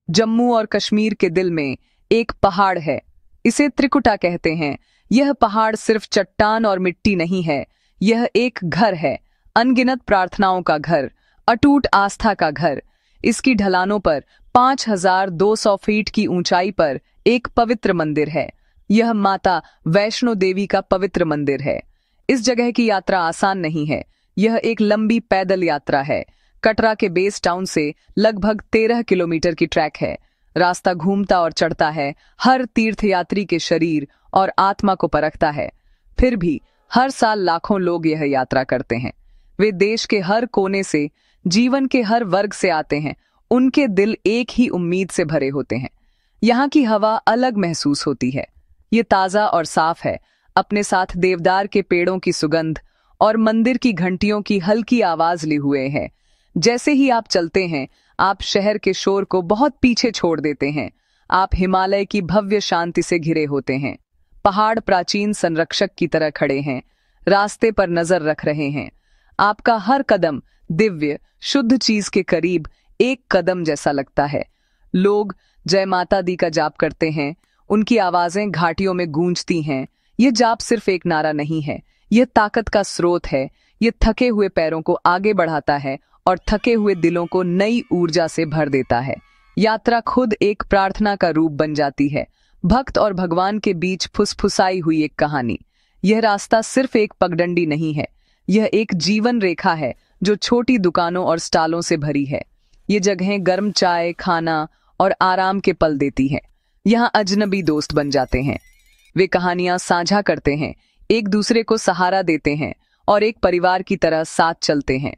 जम्मू और कश्मीर के दिल में एक पहाड़ है। इसे त्रिकुटा कहते हैं। यह पहाड़ सिर्फ चट्टान और मिट्टी नहीं है, यह एक घर है, अनगिनत प्रार्थनाओं का घर, अटूट आस्था का घर। इसकी ढलानों पर 5200 फीट की ऊंचाई पर एक पवित्र मंदिर है। यह माता वैष्णो देवी का पवित्र मंदिर है। इस जगह की यात्रा आसान नहीं है। यह एक लंबी पैदल यात्रा है। कटरा के बेस टाउन से लगभग 13 किलोमीटर की ट्रैक है। रास्ता घूमता और चढ़ता है, हर तीर्थयात्री के शरीर और आत्मा को परखता है। फिर भी हर साल लाखों लोग यह यात्रा करते हैं। वे देश के हर कोने से, जीवन के हर वर्ग से आते हैं। उनके दिल एक ही उम्मीद से भरे होते हैं। यहाँ की हवा अलग महसूस होती है। ये ताज़ा और साफ है, अपने साथ देवदार के पेड़ों की सुगंध और मंदिर की घंटियों की हल्की आवाज लिए हुए है। जैसे ही आप चलते हैं, आप शहर के शोर को बहुत पीछे छोड़ देते हैं। आप हिमालय की भव्य शांति से घिरे होते हैं। पहाड़ प्राचीन संरक्षक की तरह खड़े हैं, रास्ते पर नजर रख रहे हैं। आपका हर कदम दिव्य, शुद्ध चीज के करीब एक कदम जैसा लगता है। लोग जय माता दी का जाप करते हैं, उनकी आवाजें घाटियों में गूंजती हैं। यह जाप सिर्फ एक नारा नहीं है, यह ताकत का स्रोत है। यह थके हुए पैरों को आगे बढ़ाता है और थके हुए दिलों को नई ऊर्जा से भर देता है। यात्रा खुद एक प्रार्थना का रूप बन जाती है, भक्त और भगवान के बीच फुसफुसाई हुई एक कहानी। यह रास्ता सिर्फ एक पगडंडी नहीं है, यह एक जीवन रेखा है जो छोटी दुकानों और स्टालों से भरी है। ये जगहें गर्म चाय, खाना और आराम के पल देती हैं। यहाँ अजनबी दोस्त बन जाते हैं। वे कहानियां साझा करते हैं, एक दूसरे को सहारा देते हैं और एक परिवार की तरह साथ चलते हैं।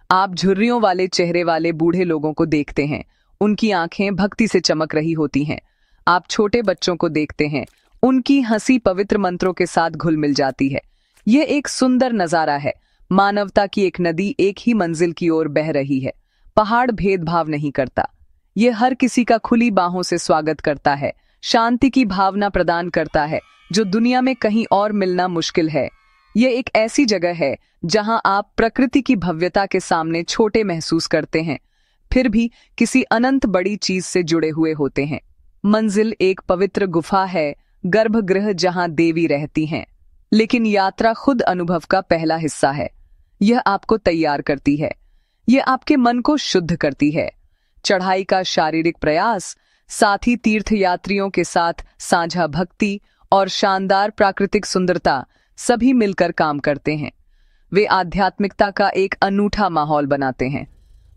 आप झुर्रियों वाले चेहरे वाले बूढ़े लोगों को देखते हैं, उनकी आंखें भक्ति से चमक रही होती हैं। आप छोटे बच्चों को देखते हैं, उनकी हंसी पवित्र मंत्रों के साथ घुल मिल जाती है। यह एक सुंदर नजारा है, मानवता की एक नदी एक ही मंजिल की ओर बह रही है। पहाड़ भेदभाव नहीं करता, यह हर किसी का खुली बाहों से स्वागत करता है, शांति की भावना प्रदान करता है जो दुनिया में कहीं और मिलना मुश्किल है। यह एक ऐसी जगह है जहां आप प्रकृति की भव्यता के सामने छोटे महसूस करते हैं, फिर भी किसी अनंत बड़ी चीज से जुड़े हुए होते हैं। मंजिल एक पवित्र गुफा है, गर्भगृह जहां देवी रहती हैं। लेकिन यात्रा खुद अनुभव का पहला हिस्सा है। यह आपको तैयार करती है, यह आपके मन को शुद्ध करती है। चढ़ाई का शारीरिक प्रयास, साथ ही तीर्थयात्रियों के साथ साझा भक्ति और शानदार प्राकृतिक सुंदरता सभी मिलकर काम करते हैं। वे आध्यात्मिकता का एक अनूठा माहौल बनाते हैं।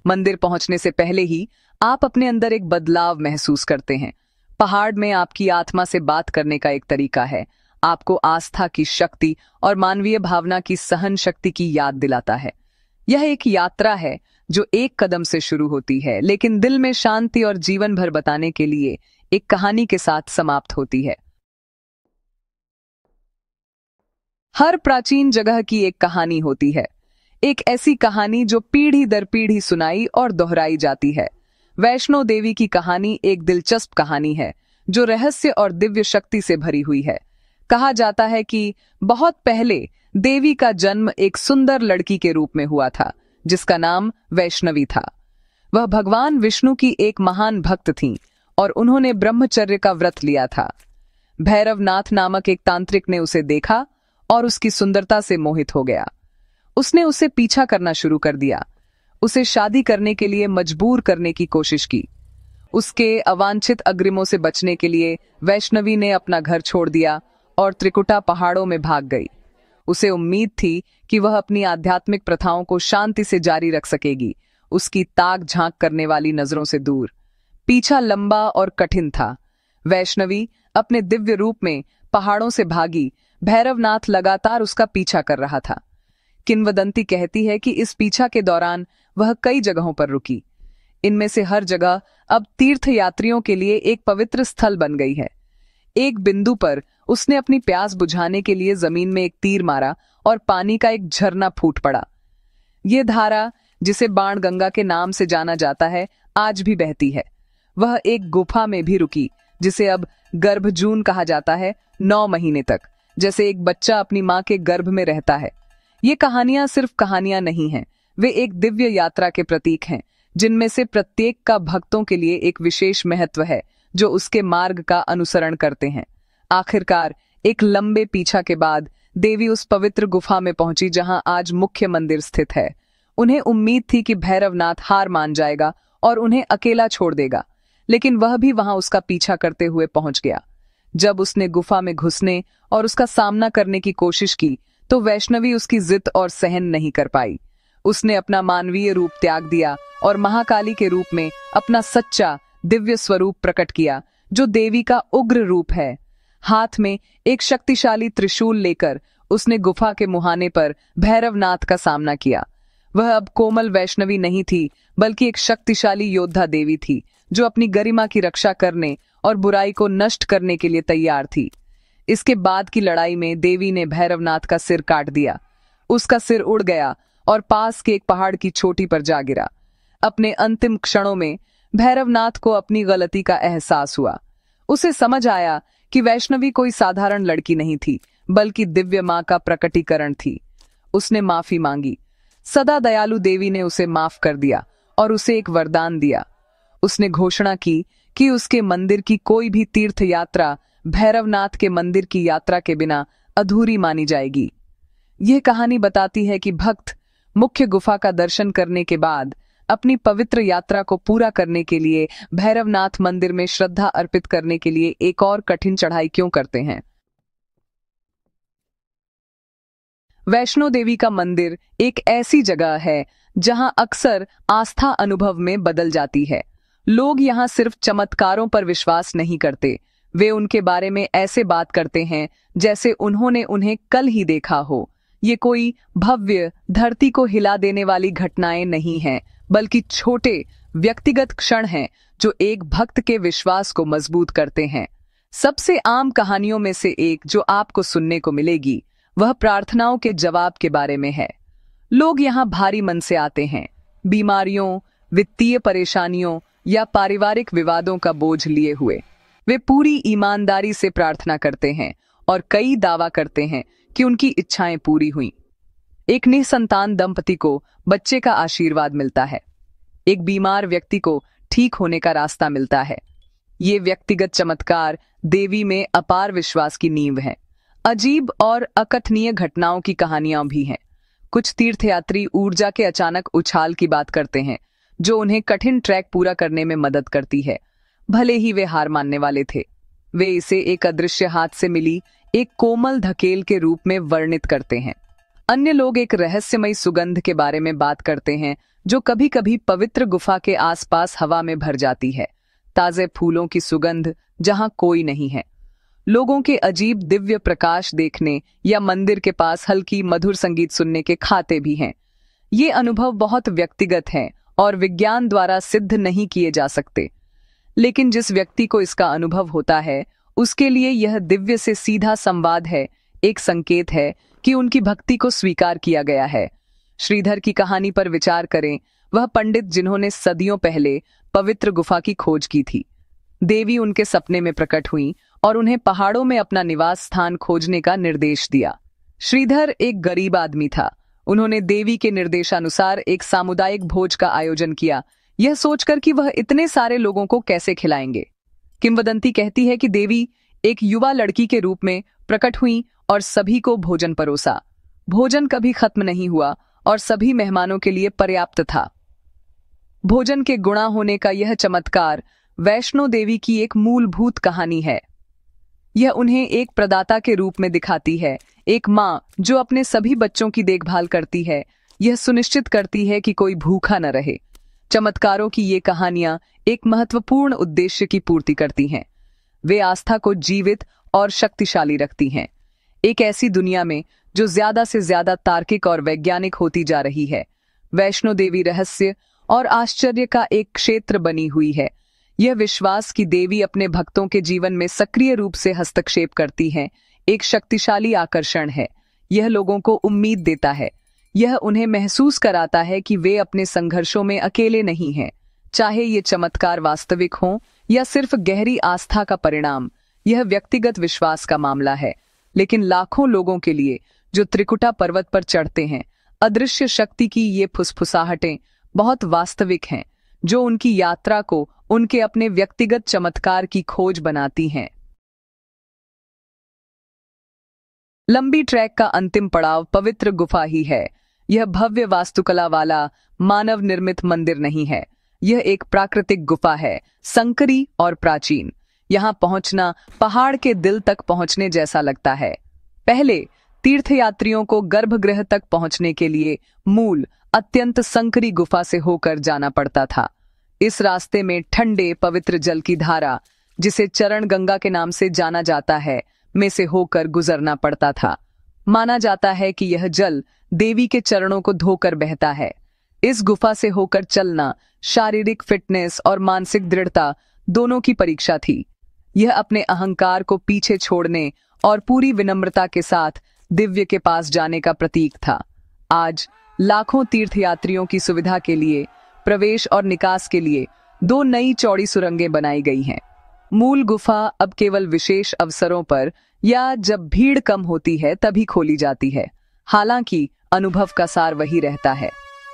मंदिर पहुंचने से पहले ही आप अपने अंदर एक बदलाव महसूस करते हैं। पहाड़ में आपकी आत्मा से बात करने का एक तरीका है, आपको आस्था की शक्ति और मानवीय भावना की सहन शक्ति की याद दिलाता है। यह एक यात्रा है जो एक कदम से शुरू होती है, लेकिन दिल में शांति और जीवन भर बताने के लिए एक कहानी के साथ समाप्त होती है। हर प्राचीन जगह की एक कहानी होती है, एक ऐसी कहानी जो पीढ़ी दर पीढ़ी सुनाई और दोहराई जाती है। वैष्णो देवी की कहानी एक दिलचस्प कहानी है जो रहस्य और दिव्य शक्ति से भरी हुई है। कहा जाता है कि बहुत पहले देवी का जन्म एक सुंदर लड़की के रूप में हुआ था जिसका नाम वैष्णवी था। वह भगवान विष्णु की एक महान भक्त थीं और उन्होंने ब्रह्मचर्य का व्रत लिया था। भैरवनाथ नामक एक तांत्रिक ने उसे देखा और उसकी सुंदरता से मोहित हो गया। उसने उसे पीछा करना शुरू कर दिया, उसे शादी करने के लिए मजबूर करने की कोशिश की। उसके अवांछित अग्रिमों से बचने के लिए वैष्णवी ने अपना घर छोड़ दिया और त्रिकुटा पहाड़ों में भाग गई। उसे उम्मीद थी कि वह अपनी आध्यात्मिक प्रथाओं को शांति से जारी रख सकेगी, उसकी ताक झांक करने वाली नजरों से दूर। पीछा लंबा और कठिन था। वैष्णवी अपने दिव्य रूप में पहाड़ों से भागी, भैरवनाथ लगातार उसका पीछा कर रहा था। किंवदंती कहती है कि इस पीछा के दौरान वह कई जगहों पर रुकी। इनमें से हर जगह अब तीर्थयात्रियों के लिए एक पवित्र स्थल बन गई है। एक बिंदु पर उसने अपनी प्यास बुझाने के लिए जमीन में एक तीर मारा और पानी का एक झरना फूट पड़ा। यह धारा, जिसे बाण गंगा के नाम से जाना जाता है, आज भी बहती है। वह एक गुफा में भी रुकी जिसे अब गर्भजून कहा जाता है, 9 महीने तक, जैसे एक बच्चा अपनी मां के गर्भ में रहता है। ये कहानियां सिर्फ कहानियां नहीं हैं, वे एक दिव्य यात्रा के प्रतीक हैं जिनमें से प्रत्येक का भक्तों के लिए एक विशेष महत्व है जो उसके मार्ग का अनुसरण करते हैं। आखिरकार एक लंबे पीछा के बाद देवी उस पवित्र गुफा में पहुंची जहां आज मुख्य मंदिर स्थित है। उन्हें उम्मीद थी कि भैरवनाथ हार मान जाएगा और उन्हें अकेला छोड़ देगा, लेकिन वह भी वहां उसका पीछा करते हुए पहुंच गया। जब उसने गुफा में घुसने और उसका सामना करने की कोशिश की तो वैष्णवी उसकी जिद और सहन नहीं कर पाई। उसने अपना मानवीय रूप त्याग दिया और महाकाली के रूप में अपना सच्चा दिव्य स्वरूप प्रकट किया, जो देवी का उग्र रूप है। हाथ में एक शक्तिशाली त्रिशूल लेकर उसने गुफा के मुहाने पर भैरवनाथ का सामना किया। वह अब कोमल वैष्णवी नहीं थी, बल्कि एक शक्तिशाली योद्धा देवी थी जो अपनी गरिमा की रक्षा करने और बुराई को नष्ट करने के लिए तैयार थी। इसके बाद की लड़ाई में देवी ने भैरवनाथ का सिर काट दिया। उसका सिर उड़ गया और पास के एक पहाड़ की चोटी पर जा गिरा। अपने अंतिम क्षणों में भैरवनाथ को अपनी गलती का एहसास हुआ। उसे समझ आया कि वैष्णवी कोई साधारण लड़की नहीं थी, बल्कि दिव्य मां का प्रकटीकरण थी। उसने माफी मांगी। सदा दयालु देवी ने उसे माफ कर दिया और उसे एक वरदान दिया। उसने घोषणा की कि उसके मंदिर की कोई भी तीर्थ यात्रा भैरवनाथ के मंदिर की यात्रा के बिना अधूरी मानी जाएगी। यह कहानी बताती है कि भक्त मुख्य गुफा का दर्शन करने के बाद अपनी पवित्र यात्रा को पूरा करने के लिए भैरवनाथ मंदिर में श्रद्धा अर्पित करने के लिए एक और कठिन चढ़ाई क्यों करते हैं। वैष्णो देवी का मंदिर एक ऐसी जगह है जहां अक्सर आस्था अनुभव में बदल जाती है। लोग यहां सिर्फ चमत्कारों पर विश्वास नहीं करते, वे उनके बारे में ऐसे बात करते हैं जैसे उन्होंने उन्हें कल ही देखा हो। ये कोई भव्य, धरती को हिला देने वाली घटनाएं नहीं हैं, बल्कि छोटे व्यक्तिगत क्षण हैं जो एक भक्त के विश्वास को मजबूत करते हैं। सबसे आम कहानियों में से एक जो आपको सुनने को मिलेगी वह प्रार्थनाओं के जवाब के बारे में है। लोग यहाँ भारी मन से आते हैं, बीमारियों, वित्तीय परेशानियों या पारिवारिक विवादों का बोझ लिए हुए। वे पूरी ईमानदारी से प्रार्थना करते हैं और कई दावा करते हैं कि उनकी इच्छाएं पूरी हुईं। एक निसंतान दंपति को बच्चे का आशीर्वाद मिलता है। एक बीमार व्यक्ति को ठीक होने का रास्ता मिलता है। ये व्यक्तिगत चमत्कार देवी में अपार विश्वास की नींव है। अजीब और अकथनीय घटनाओं की कहानियां भी हैं। कुछ तीर्थयात्री ऊर्जा के अचानक उछाल की बात करते हैं, जो उन्हें कठिन ट्रैक पूरा करने में मदद करती है, भले ही वे हार मानने वाले थे। वे इसे एक अदृश्य हाथ से मिली एक कोमल धकेल के रूप में वर्णित करते हैं। अन्य लोग एक रहस्यमयी सुगंध के बारे में बात करते हैं जो कभी कभी पवित्र गुफा के आसपास हवा में भर जाती है। ताजे फूलों की सुगंध जहां कोई नहीं है। लोगों के अजीब दिव्य प्रकाश देखने या मंदिर के पास हल्की मधुर संगीत सुनने के खाते भी हैं। ये अनुभव बहुत व्यक्तिगत हैं और विज्ञान द्वारा सिद्ध नहीं किए जा सकते, लेकिन जिस व्यक्ति को इसका अनुभव होता है उसके लिए यह दिव्य से सीधा संवाद है, एक संकेत है कि उनकी भक्ति को स्वीकार किया गया है। श्रीधर की कहानी पर विचार करें। वह पंडित जिन्होंने सदियों पहले पवित्र गुफा की खोज की थी। देवी उनके सपने में प्रकट हुई और उन्हें पहाड़ों में अपना निवास स्थान खोजने का निर्देश दिया। श्रीधर एक गरीब आदमी था। उन्होंने देवी के निर्देशानुसार एक सामुदायिक भोज का आयोजन किया, यह सोचकर कि वह इतने सारे लोगों को कैसे खिलाएंगे। किंवदंती कहती है कि देवी एक युवा लड़की के रूप में प्रकट हुई और सभी को भोजन परोसा। भोजन कभी खत्म नहीं हुआ और सभी मेहमानों के लिए पर्याप्त था। भोजन के गुणा होने का यह चमत्कार वैष्णो देवी की एक मूलभूत कहानी है। यह उन्हें एक प्रदाता के रूप में दिखाती है, एक माँ जो अपने सभी बच्चों की देखभाल करती है, यह सुनिश्चित करती है कि कोई भूखा न रहे। चमत्कारों की ये कहानियां एक महत्वपूर्ण उद्देश्य की पूर्ति करती हैं। वे आस्था को जीवित और शक्तिशाली रखती हैं। एक ऐसी दुनिया में जो ज्यादा से ज्यादा तार्किक और वैज्ञानिक होती जा रही है, वैष्णो देवी रहस्य और आश्चर्य का एक क्षेत्र बनी हुई है। यह विश्वास कि देवी अपने भक्तों के जीवन में सक्रिय रूप से हस्तक्षेप करती हैं, एक शक्तिशाली आकर्षण है। यह लोगों को उम्मीद देता है। यह उन्हें महसूस कराता है कि वे अपने संघर्षों में अकेले नहीं हैं। चाहे ये चमत्कार वास्तविक हों या सिर्फ गहरी आस्था का परिणाम, यह व्यक्तिगत विश्वास का मामला है। लेकिन लाखों लोगों के लिए जो त्रिकुटा पर्वत पर चढ़ते हैं, अदृश्य शक्ति की ये फुसफुसाहटें बहुत वास्तविक हैं। जो उनकी यात्रा को उनके अपने व्यक्तिगत चमत्कार की खोज बनाती हैं। लंबी ट्रैक का अंतिम पड़ाव पवित्र गुफा ही है। यह भव्य वास्तुकला वाला मानव निर्मित मंदिर नहीं है, यह एक प्राकृतिक गुफा है, संकरी और प्राचीन। यहाँ पहुंचना पहाड़ के दिल तक पहुंचने जैसा लगता है। पहले तीर्थयात्रियों को गर्भगृह तक पहुंचने के लिए मूल अत्यंत संकरी गुफा से होकर जाना पड़ता था। इस रास्ते में ठंडे पवित्र जल की धारा, जिसे चरण गंगा के नाम से जाना जाता है, में से होकर गुजरना पड़ता था। माना जाता है कि यह जल देवी के चरणों को धोकर बहता है। इस गुफा से होकर चलना शारीरिक फिटनेस और मानसिक दृढ़ता दोनों की परीक्षा थी। यह अपने अहंकार को पीछे छोड़ने और पूरी विनम्रता के साथ दिव्य के पास जाने का प्रतीक था। आज लाखों तीर्थयात्रियों की सुविधा के लिए प्रवेश और निकास के लिए 2 नई चौड़ी सुरंगें बनाई गई हैं। मूल गुफा अब केवल विशेष अवसरों पर या जब भीड़ कम होती है तभी खोली जाती है। हालांकि अनुभव का सार वही रहता है।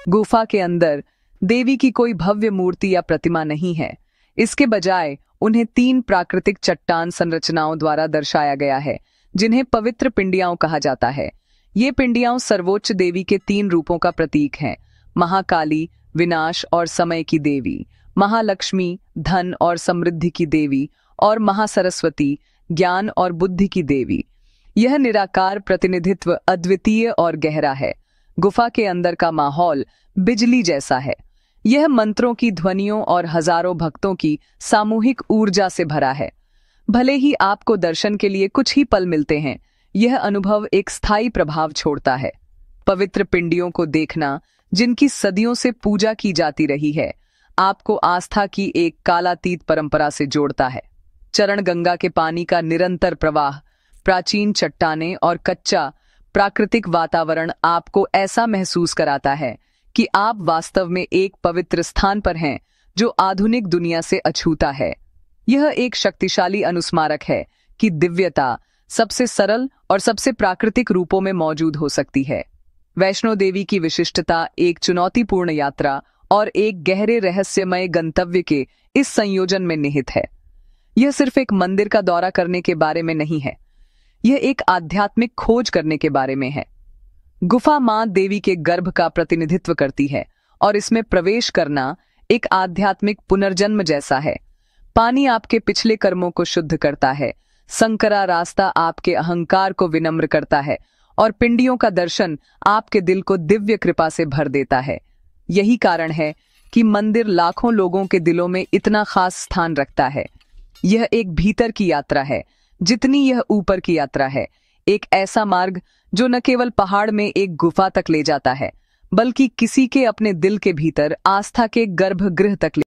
गुफा के अंदर देवी की कोई भव्य मूर्ति या प्रतिमा नहीं है। इसके बजाय उन्हें 3 प्राकृतिक चट्टान संरचनाओं द्वारा दर्शाया गया है, जिन्हें पवित्र पिंडियां कहा जाता है। ये पिंडियां सर्वोच्च देवी के 3 रूपों का प्रतीक हैं: महाकाली विनाश और समय की देवी, महालक्ष्मी धन और समृद्धि की देवी, और महासरस्वती ज्ञान और बुद्धि की देवी। यह निराकार प्रतिनिधित्व अद्वितीय और गहरा है। गुफा के अंदर का माहौल बिजली जैसा है। यह मंत्रों की ध्वनियों और हजारों भक्तों की सामूहिक ऊर्जा से भरा है। भले ही आपको दर्शन के लिए कुछ ही पल मिलते हैं, यह अनुभव एक स्थायी प्रभाव छोड़ता है। पवित्र पिंडियों को देखना, जिनकी सदियों से पूजा की जाती रही है, आपको आस्था की एक कालातीत परंपरा से जोड़ता है। चरण गंगा के पानी का निरंतर प्रवाह, प्राचीन चट्टानें और कच्चा प्राकृतिक वातावरण आपको ऐसा महसूस कराता है कि आप वास्तव में एक पवित्र स्थान पर हैं जो आधुनिक दुनिया से अछूता है। यह एक शक्तिशाली अनुस्मारक है कि दिव्यता सबसे सरल और सबसे प्राकृतिक रूपों में मौजूद हो सकती है। वैष्णो देवी की विशिष्टता एक चुनौतीपूर्ण यात्रा और एक गहरे रहस्यमय गंतव्य के इस संयोजन में निहित है। यह सिर्फ एक मंदिर का दौरा करने के बारे में नहीं है, यह एक आध्यात्मिक खोज करने के बारे में है। गुफा मां देवी के गर्भ का प्रतिनिधित्व करती है और इसमें प्रवेश करना एक आध्यात्मिक पुनर्जन्म जैसा है। पानी आपके पिछले कर्मों को शुद्ध करता है, संकरा रास्ता आपके अहंकार को विनम्र करता है और पिंडियों का दर्शन आपके दिल को दिव्य कृपा से भर देता है। यही कारण है कि मंदिर लाखों लोगों के दिलों में इतना खास स्थान रखता है। यह एक भीतर की यात्रा है जितनी यह ऊपर की यात्रा है। एक ऐसा मार्ग जो न केवल पहाड़ में एक गुफा तक ले जाता है, बल्कि किसी के अपने दिल के भीतर आस्था के गर्भगृह तक